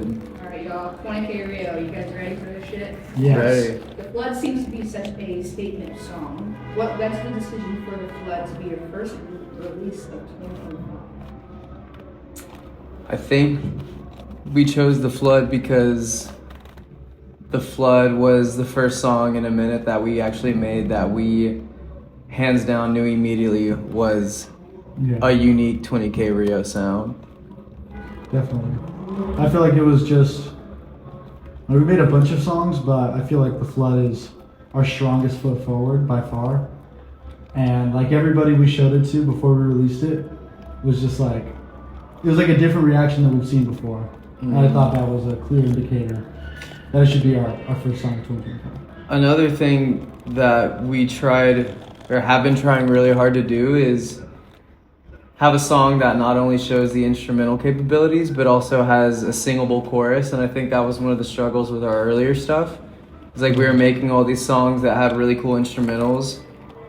good. Alright, y'all. 20K Rio. You guys ready for this shit? Yes. Ready. The Flood seems to be such a statement song. What led to the decision for The Flood to be your first release of 2025? I think we chose The Flood because The Flood was the first song in a minute that we actually made that we hands down knew immediately was Yeah. a unique 20K Rio sound. Definitely. I feel like it was just, we made a bunch of songs, but I feel like The Flood is our strongest foot forward by far. And like everybody we showed it to before we released it was just like, it was like a different reaction than we've seen before. And I thought that was a clear indicator that it should be our first song of 2025. Another thing that we tried or have been trying really hard to do is have a song that not only shows the instrumental capabilities but also has a singable chorus, and I think that was one of the struggles with our earlier stuff. It's like we were making all these songs that had really cool instrumentals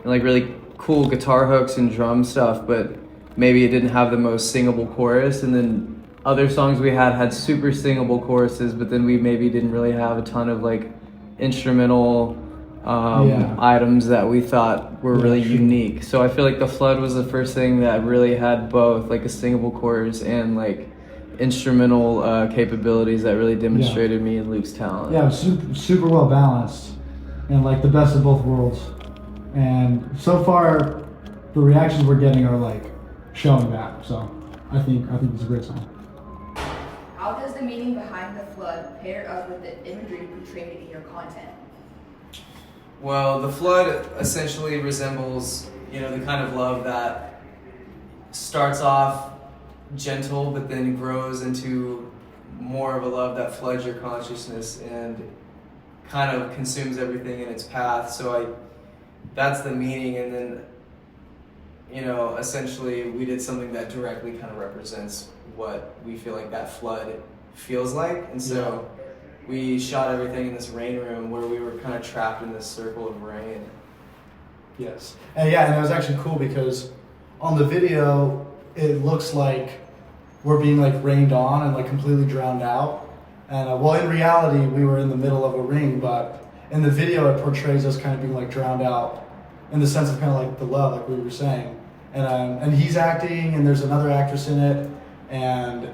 and like really cool guitar hooks and drum stuff, but maybe it didn't have the most singable chorus, and then other songs we had super singable choruses, but then we maybe didn't really have a ton of like instrumental items that we thought were really unique. So I feel like The Flood was the first thing that really had both like a singable chorus and like instrumental capabilities that really demonstrated me and Luke's talent. Yeah, it was super well balanced and like the best of both worlds. And so far, the reactions we're getting are like showing that. So I think it's a great song. How does the meaning behind The Flood pair up with the imagery portrayed in your content? Well, The Flood essentially resembles, the kind of love that starts off gentle but then grows into more of a love that floods your consciousness and kind of consumes everything in its path. So that's the meaning, and then essentially we did something that directly kind of represents what we feel like that flood feels like. And so we shot everything in this rain room where we were kind of trapped in this circle of rain. Yes. And it was actually cool because on the video, it looks like we're being like rained on and like completely drowned out. And in reality, we were in the middle of a ring, but in the video, it portrays us kind of being like drowned out in the sense of kind of like the love, like we were saying. And he's acting, and there's another actress in it, and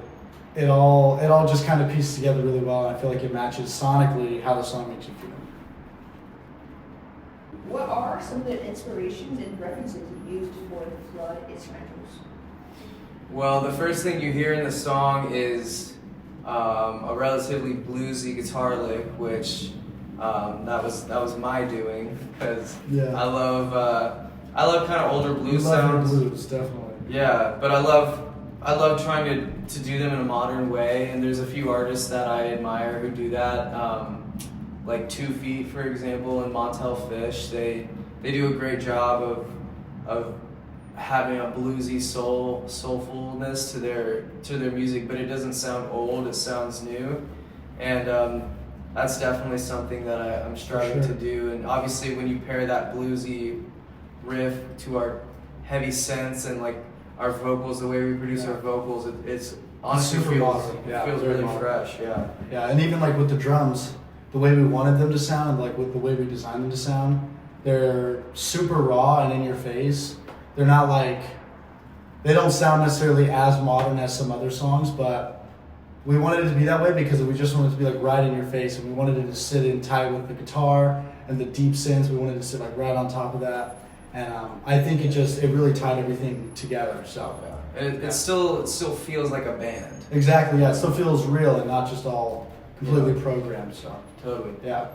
it all just kind of pieces together really well, and I feel like it matches sonically how the song makes you feel. What are some of the inspirations and references you used for The Flood instrumentals? Well, the first thing you hear in the song is a relatively bluesy guitar lick, which that was my doing because I love kind of older blues sounds. Blues, definitely. Yeah, but I love trying to do them in a modern way, and there's a few artists that I admire who do that. Like 2 Feet, for example, and Montel Fish. They do a great job of having a bluesy soulfulness to their music, but it doesn't sound old, it sounds new. And that's definitely something that I'm striving to do. And obviously when you pair that bluesy riff to our heavy synths and like our vocals, the way we produce our vocals, it's honestly feels really fresh. Yeah, and even like with the drums, the way we wanted them to sound, and like with the way we designed them to sound, they're super raw and in your face. They're not like, they don't sound necessarily as modern as some other songs, but we wanted it to be that way because we just wanted it to be like right in your face, and we wanted it to sit in tight with the guitar and the deep synths. We wanted it to sit like right on top of that. And I think it really tied everything together. So it still feels like a band. Exactly. Yeah, it still feels real and not just all completely programmed. So Totally. Yeah.